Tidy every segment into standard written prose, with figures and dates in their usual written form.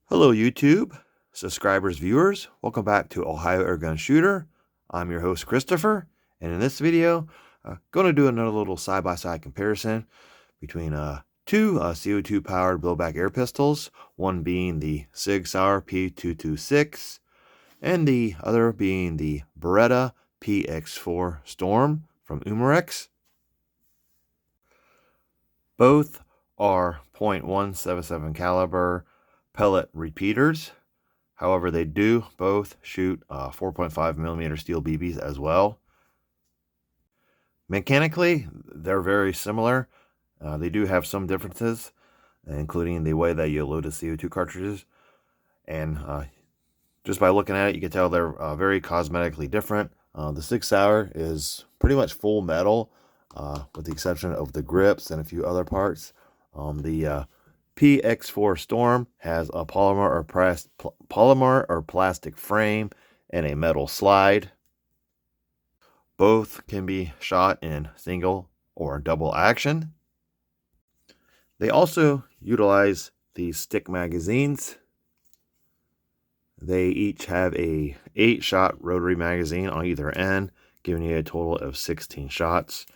Hello YouTube, subscribers, viewers. Welcome back to Ohio Airgun Shooter. I'm your host Christopher, and in this video, going to do another little side-by-side comparison between two CO2 powered blowback air pistols, one being the Sig Sauer P226 and the other being the Beretta PX4 Storm from Umarex. Both are .177 caliber pellet repeaters. However, they do both shoot 4.5 millimeter steel BBs as well. Mechanically, they're very similar. They do have some differences, including the way that you load the CO2 cartridges. And just by looking at it, you can tell they're very cosmetically different. The Sig Sauer is pretty much full metal, with the exception of the grips and a few other parts. The PX4 Storm has a polymer or plastic frame and a metal slide. Both can be shot in single or double action. They also utilize the stick magazines. They each have a 8-shot rotary magazine on either end, giving you a total of 16 shots.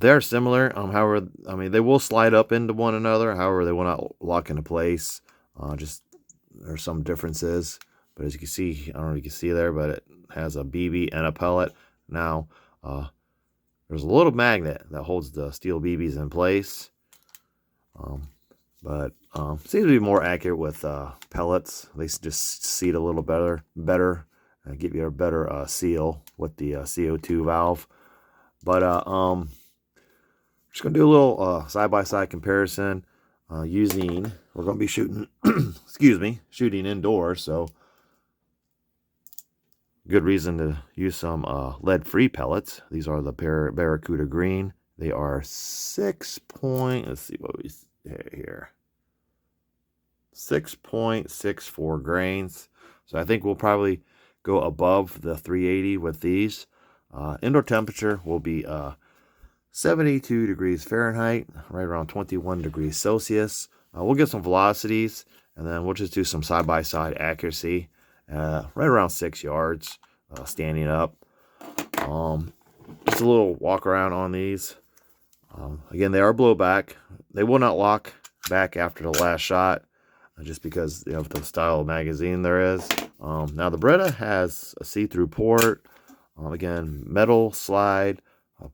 They're similar. However, they will slide up into one another. However, they will not lock into place. Just there's some differences. But as you can see, I don't know if you can see there, but it has a BB and a pellet. Now, there's a little magnet that holds the steel BBs in place. But seems to be more accurate with pellets. They just seat a little better, give you a better seal with the CO2 valve. But just gonna do a little side-by-side comparison using. We're gonna be shooting, shooting indoors, so good reason to use some lead-free pellets. These are the Barracuda Green. They are 6.64 grains. So I think we'll probably go above the 380 with these. Indoor temperature will be 72 degrees Fahrenheit, right around 21 degrees Celsius. We'll get some velocities, and then we'll just do some side-by-side accuracy, right around 6 yards, standing up. Just a little walk around on these. Again, they are blowback. They will not lock back after the last shot, just because of the style of magazine there is. Now the Beretta has a see-through port. Again, metal slide,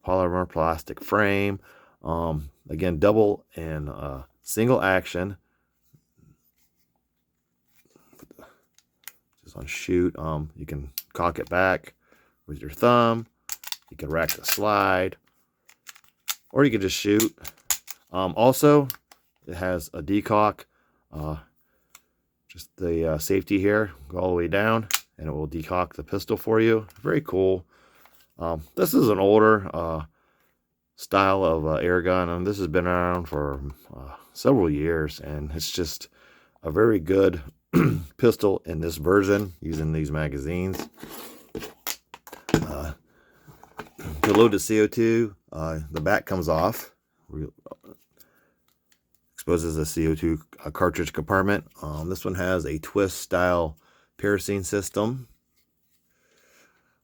polymer plastic frame. Again, double and single action. Just on shoot. You can cock it back with your thumb. You can rack the slide, or you can just shoot. Also, it has a decock. Just the safety here, go all the way down, and it will decock the pistol for you. Very cool. This is an older style of air gun, and this has been around for several years, and it's just a very good pistol in this version using these magazines. To load the CO2, the back comes off, exposes the CO2 cartridge compartment. This one has a twist style piercing system.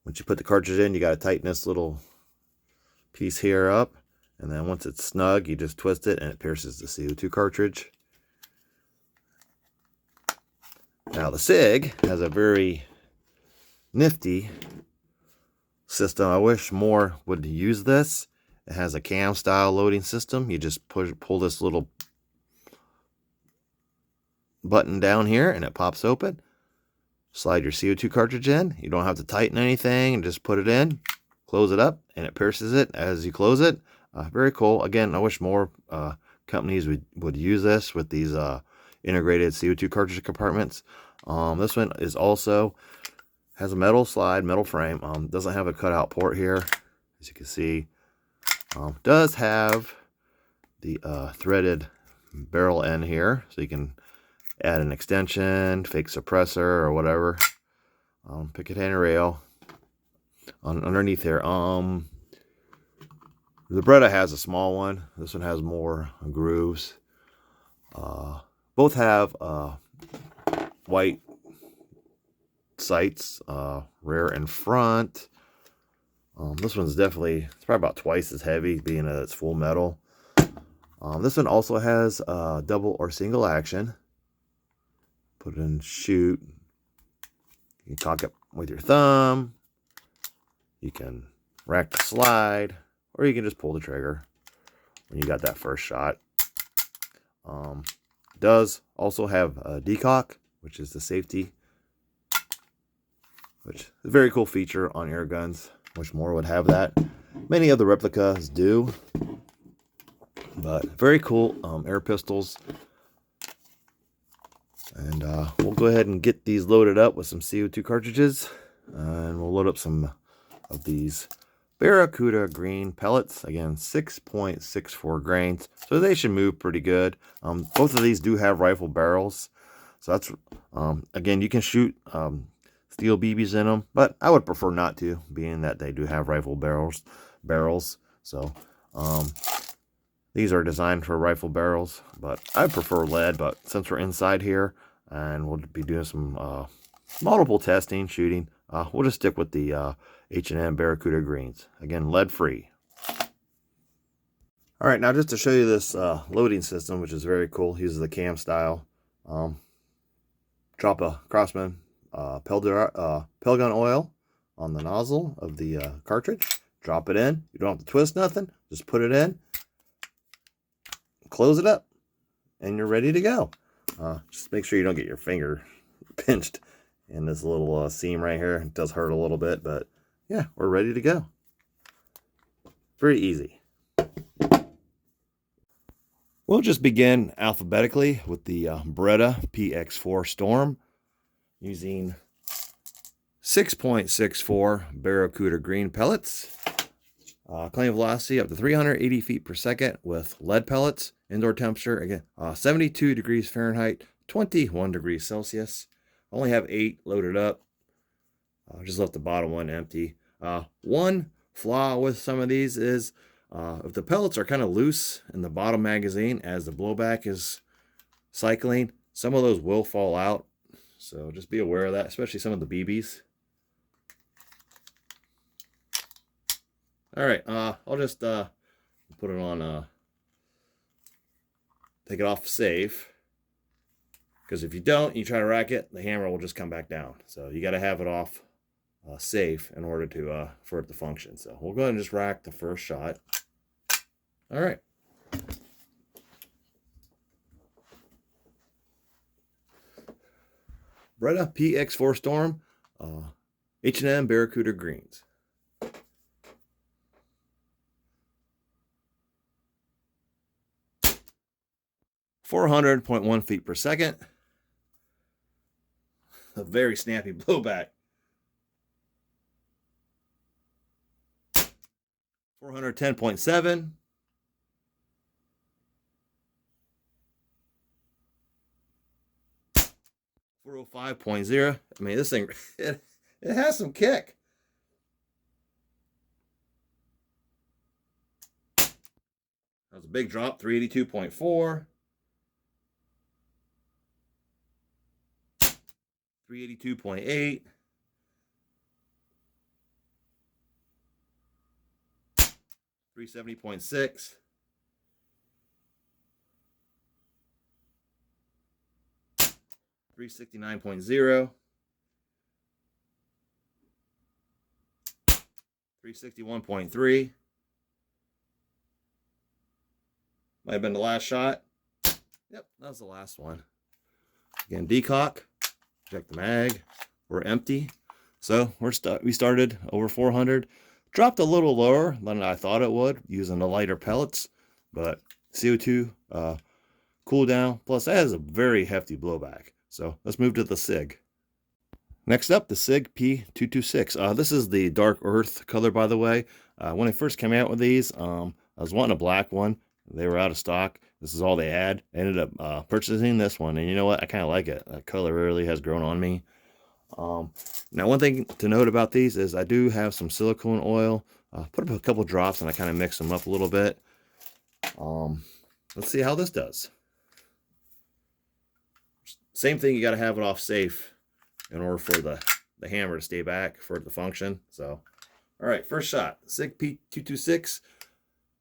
Once you put the cartridge in, you got to tighten this little piece here up, and then once it's snug, you just twist it and it pierces the CO2 cartridge. Now the Sig has a very nifty system. I wish more would use this. It has a cam style loading system. You just pull this little button down here and it pops open. Slide your CO2 cartridge in. You don't have to tighten anything, and just put it in, close it up, and it pierces it as you close it. Very cool. Again, I wish more companies would use this with these integrated CO2 cartridge compartments. This one is also has a metal slide, metal frame. Doesn't have a cutout port here, as you can see. Does have the threaded barrel end here, so you can add an extension, fake suppressor, or whatever. Picket hand rail underneath here. The Beretta has a small one. This one has more grooves. Both have white sights, rear and front. This one's definitely, it's probably about twice as heavy, being that it's full metal. This one also has double or single action. Put it in, shoot. You can cock it with your thumb. You can rack the slide, or you can just pull the trigger when you got that first shot. It does also have a decock, which is the safety, which is a very cool feature on air guns. Wish more would have that. Many of the replicas do, but very cool air pistols. And we'll go ahead and get these loaded up with some CO2 cartridges, and we'll load up some of these Barracuda green pellets. Again, 6.64 grains, so they should move pretty good. Both of these do have rifle barrels, so that's again, you can shoot steel BBs in them, but I would prefer not to, being that they do have rifle barrels. So these are designed for rifle barrels, but I prefer lead. But since we're inside here and we'll be doing some multiple testing, shooting, we'll just stick with the H&M Barracuda greens. Again, lead free. All right, now just to show you this loading system, which is very cool. Uses the cam style. Drop a Craftsman pel gun oil on the nozzle of the cartridge. Drop it in. You don't have to twist nothing. Just put it in. Close it up, and you're ready to go. Just make sure you don't get your finger pinched in this little seam right here. It does hurt a little bit, but yeah, we're ready to go. Very easy. We'll just begin alphabetically with the Beretta PX4 Storm, using 6.64 Barracuda green pellets. Claim velocity up to 380 feet per second with lead pellets. Indoor temperature, again, 72 degrees Fahrenheit, 21 degrees Celsius. I only have 8 loaded up. Just left the bottom one empty. One flaw with some of these is if the pellets are kind of loose in the bottom magazine as the blowback is cycling, some of those will fall out. So just be aware of that, especially some of the BBs. All right, I'll just put it on, take it off safe, because if you don't, you try to rack it, the hammer will just come back down. So you got to have it off safe in order to for it to function. So we'll go ahead and just rack the first shot. All right. Beretta PX4 Storm, H&M Barracuda greens. 400.1 feet per second. A very snappy blowback. 410.7. 405.0. I mean, this thing, it has some kick. That was a big drop, 382.4. 382.8. 370.6. 369.0. 361.3. Might have been the last shot. Yep, that was the last one. Again, decock. Check the mag. We're empty. So we started over 400. Dropped a little lower than I thought it would using the lighter pellets, but CO2 cool down. Plus, that has a very hefty blowback. So let's move to the Sig. Next up, the Sig P226. This is the dark earth color, by the way. When I first came out with these, I was wanting a black one. They were out of stock. This is all they had. I ended up purchasing this one, and you know what? I kind of like it. That color really has grown on me. Now, one thing to note about these is I do have some silicone oil. Put up a couple drops, and I kind of mix them up a little bit. Let's see how this does. same thing, you got to have it off safe in order for the hammer to stay back for it to function. So, all right, first shot, Sig P226,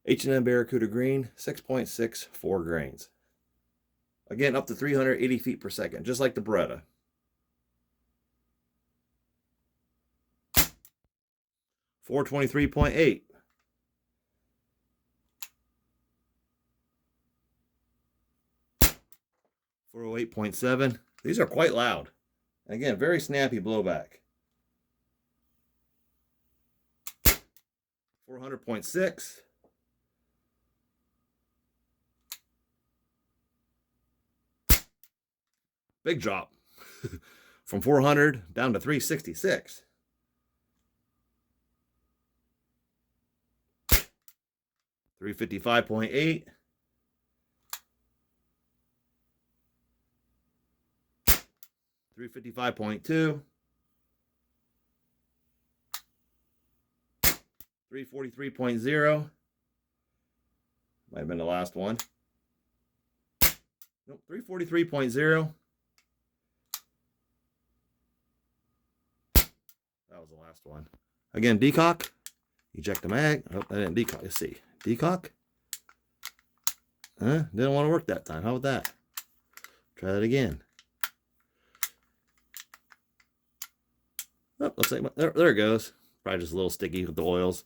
H&M Barracuda green, 6.64 grains. Again, up to 380 feet per second, just like the Beretta. .423.8. 408.7. These are quite loud. Again, very snappy blowback. 400.6. Big drop. From 400 down to 366. 355.8. 355.2. 343.0. Might have been the last one. Nope, 343.0. That was the last one. Again, decock. Eject the mag. Oh, I didn't decock. Let's see. Decock. Didn't want to work that time. How about that? Try that again. Oh, looks like there it goes. Probably just a little sticky with the oils.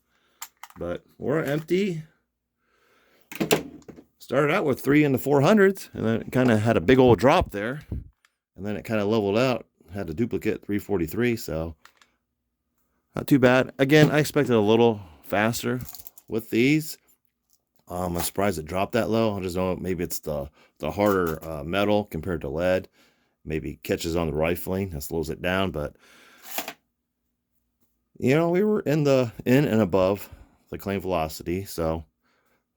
But we're empty. Started out with 3 in the 400s, and then it kind of had a big old drop there. And then it kind of leveled out. Had a duplicate 343, so not too bad. Again, I expected a little faster with these. I'm surprised it dropped that low. I just don't know, maybe it's the harder metal compared to lead. Maybe catches on the rifling, that slows it down. But you know, we were in and above the claim velocity, so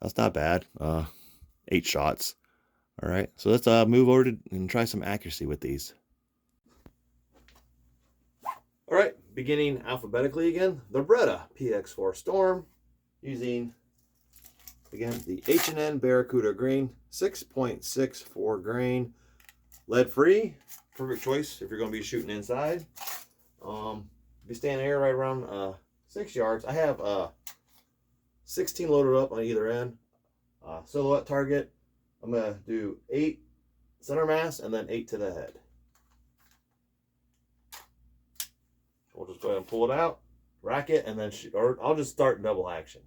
that's not bad. 8 shots. All right, so let's move over and try some accuracy with these. All right, beginning alphabetically again, the Beretta PX4 Storm, using, again, the H&N Barracuda green, 6.64 grain, lead-free. Perfect choice if you're going to be shooting inside. Be standing here right around 6 yards. I have 16 loaded up on either end. Silhouette target, I'm going to do 8 center mass and then 8 to the head. We'll just go ahead and pull it out, rack it, and then shoot. Or I'll just start double action.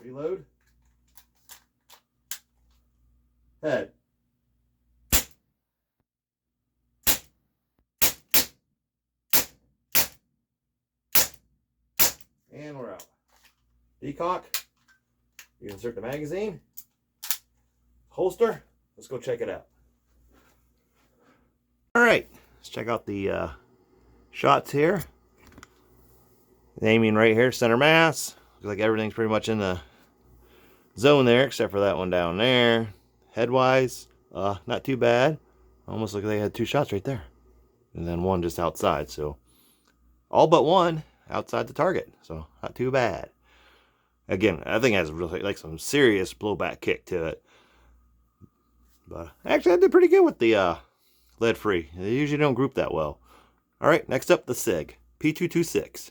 Reload. Head. And we're out. Decock. You insert the magazine. Holster. Let's go check it out. All right. Let's check out the shots here. Aiming right here, center mass. Looks like everything's pretty much in the zone there, except for that one down there. Headwise, not too bad. Almost like they had 2 shots right there. And then one just outside. So all but one outside the target. So not too bad. Again, I think it has really like some serious blowback kick to it. But actually I did pretty good with the lead free. They usually don't group that well. All right, next up, the Sig P226.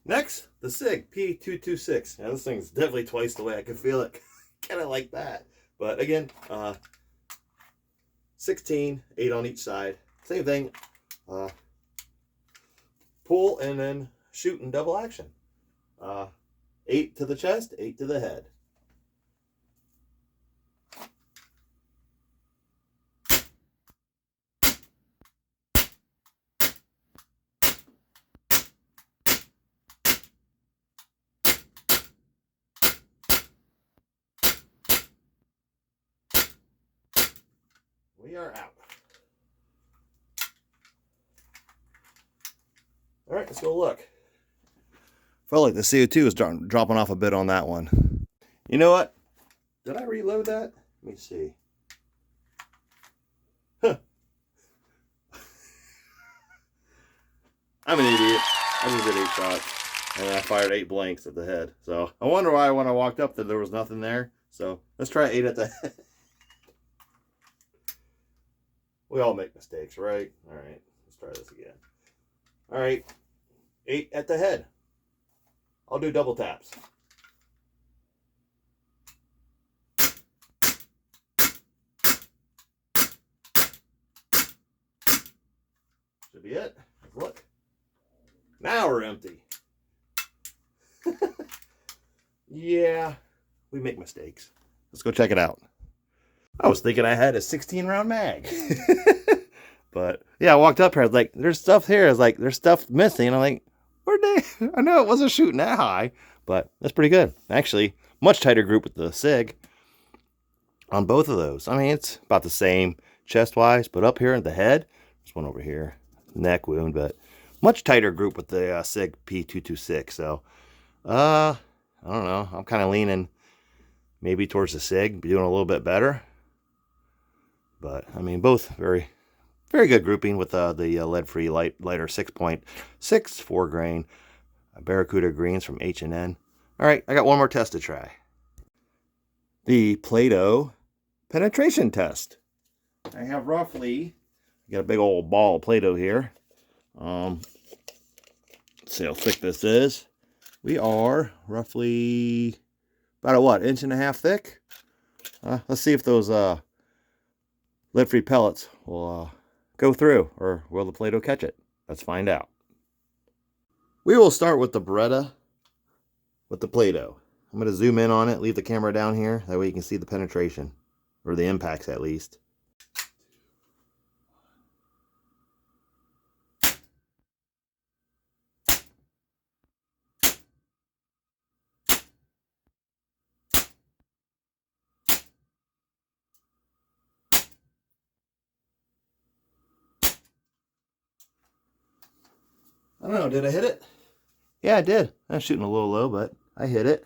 Next, the Sig P226. Now this thing's definitely twice the way I can feel it. Kind of like that. But again, 16, 8 on each side. Same thing. Pull and then shoot in double action. 8 to the chest, 8 to the head. We are out. All right, let's go look. Felt like the CO2 is dropping off a bit on that one. You know what? Did I reload that? Let me see. Huh. I'm an idiot. I just did 8 shots. And I fired 8 blanks at the head. So I wonder why when I walked up there was nothing there. So let's try 8 at the head. We all make mistakes, right? All right, let's try this again. All right, 8 at the head. I'll do double taps. Should be it. Look. Now we're empty. Yeah, we make mistakes. Let's go check it out. I was thinking I had a 16-round mag. But yeah, I walked up here. I was like, there's stuff here. I was like, there's stuff missing. I'm like, where'd they? I know it wasn't shooting that high, but that's pretty good. Actually, much tighter group with the Sig on both of those. I mean, it's about the same chest-wise, but up here at the head, there's one over here, neck wound, but much tighter group with the Sig P226. So, I don't know. I'm kind of leaning maybe towards the Sig, be doing a little bit better. But, I mean, both very good grouping with the lead-free lighter 6.64 grain Barracuda greens from H&N. All right, I got one more test to try. The Play-Doh penetration test. I have roughly, got a big old ball of Play-Doh here. Let's see how thick this is. We are roughly about a what, 1.5 inches thick? Let's see if those lead-free pellets will go through, or will the Play-Doh catch it? Let's find out. We will start with the Beretta with the Play-Doh. I'm going to zoom in on it, leave the camera down here, that way you can see the penetration, or the impacts at least. I don't know, did I hit it? Yeah, I did. I was shooting a little low, but I hit it.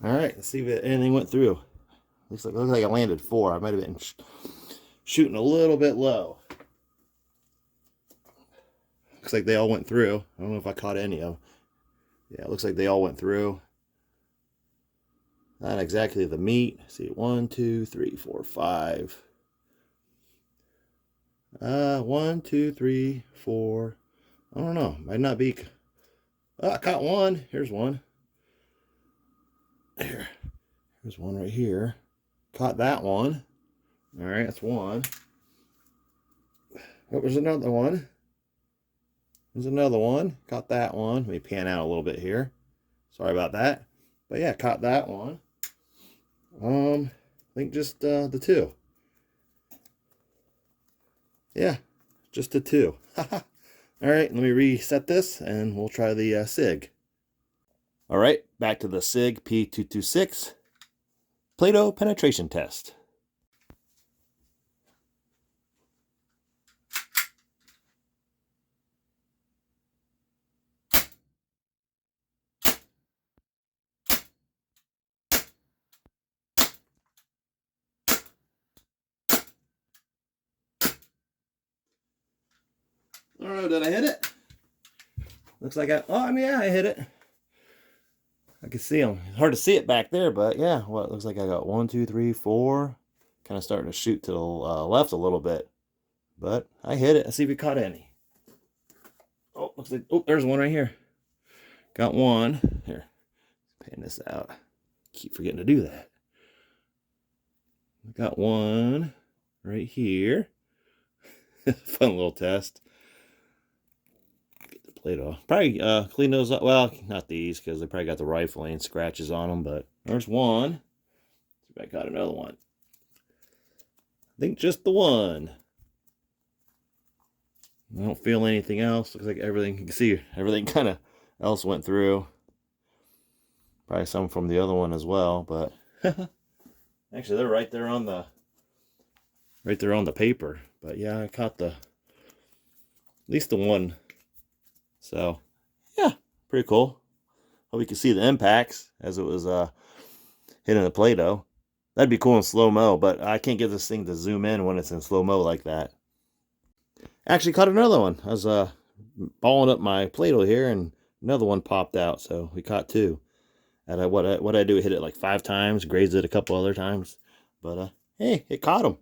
All right, let's see if anything went through. Looks like I landed 4. I might have been shooting a little bit low. Looks like they all went through. I don't know if I caught any of them. Yeah, it looks like they all went through. Not exactly the meat. Let's see, 1, 2, 3, 4, 5. 1, 2, 3, 4. I don't know. Might not be. Oh, I caught one. Here's one. Here's one right here. Caught that one. All right, that's one. Oh, there's another one. There's another one. Caught that one. Let me pan out a little bit here. Sorry about that. But yeah, caught that one. I think just the 2. Yeah, just the 2. All right, let me reset this and we'll try the Sig. All right, back to the Sig P226 Play-Doh penetration test. I don't know, did I hit it? Looks like yeah, I hit it. I can see them. Hard to see it back there, but yeah, well, it looks like I got 1, 2, 3, 4. Kind of starting to shoot to the left a little bit, but I hit it. Let's see if we caught any. Oh, looks like, oh, there's one right here. Got one. Here, pan this out. Keep forgetting to do that. Got one right here. Fun little test. Get the Play-Doh. Probably clean those up. Well, not these, because they probably got the rifling scratches on them, but there's one. See if I got another one. I think just the one. I don't feel anything else. Looks like everything, you can see everything kind of else went through. Probably some from the other one as well, but actually they're right there on the paper. But yeah, I caught at least the one. So yeah, pretty cool. Hope you can see the impacts as it was hitting the Play-Doh. That'd be cool in slow-mo, but I can't get this thing to zoom in when it's in slow-mo like that. Actually caught another one. I was balling up my Play-Doh here, and another one popped out, so we caught two. And what I do, hit it like 5 times, grazed it a couple other times, but hey, it caught them.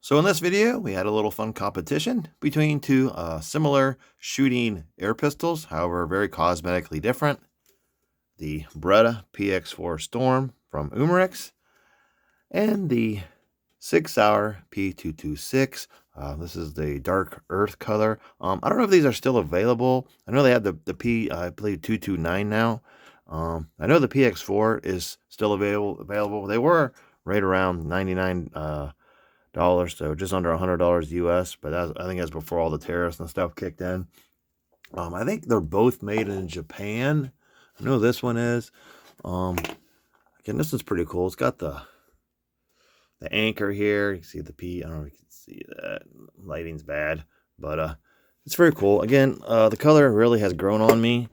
So in this video, we had a little fun competition between two similar shooting air pistols, however very cosmetically different. The Beretta PX4 Storm from Umarex and the Sig Sauer P226. This is the dark earth color. I don't know if these are still available. I know they have the P, I believe 229 now. I know the PX4 is still available. They were right around $99, so just under $100 US. But I think that's before all the tariffs and stuff kicked in. I think they're both made in Japan. I know this one is. Again, this is pretty cool. It's got the anchor here. You can see the P. I don't know if you can see that. Lighting's bad, but it's very cool. Again, the color really has grown on me,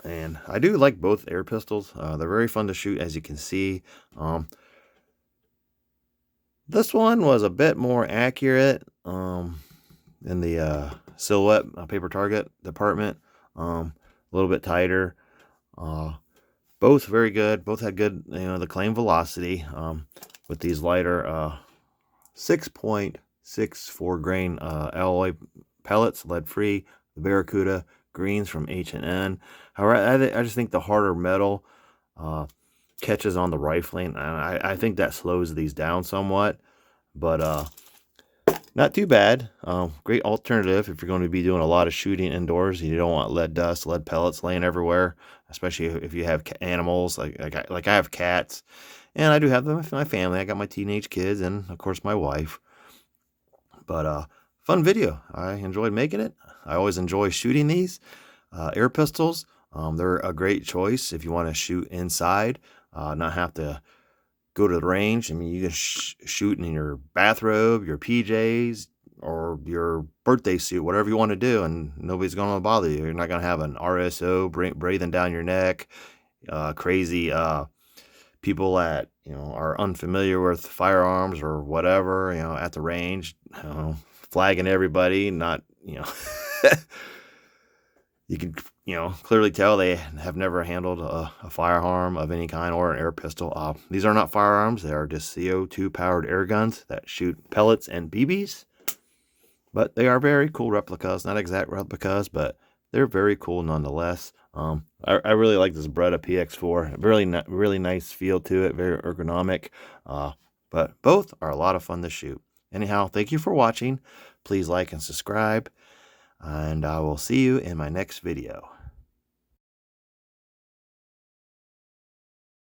and I do like both air pistols. They're very fun to shoot, as you can see. This one was a bit more accurate in the silhouette paper target department. A little bit tighter. Both very good. Both had good, the claim velocity. With these lighter 6.64 grain alloy pellets, lead free. The Barracuda greens from H&N. However, I just think the harder metal catches on the rifling, and I think that slows these down somewhat. But not too bad. Great alternative if you're going to be doing a lot of shooting indoors. You don't want lead dust, lead pellets laying everywhere, especially if you have animals. Like I have cats, and I do have them with my family. I got my teenage kids and, of course, my wife. But fun video. I enjoyed making it. I always enjoy shooting these air pistols. They're a great choice if you want to shoot inside, not have to go to the range. I mean, you can shoot in your bathrobe, your PJs, or your birthday suit, whatever you want to do, and nobody's going to bother you. You're not going to have an RSO breathing down your neck, crazy people that are unfamiliar with firearms or whatever, at the range, flagging everybody. Not you can clearly tell they have never handled a firearm of any kind or an air pistol. These are not firearms. They are just CO2 powered air guns that shoot pellets and BBs. But they are very cool replicas. Not exact replicas, but they're very cool nonetheless. I really like this Beretta PX4. Really nice feel to it. Very ergonomic. But both are a lot of fun to shoot. Anyhow, thank you for watching. Please like and subscribe. And I will see you in my next video.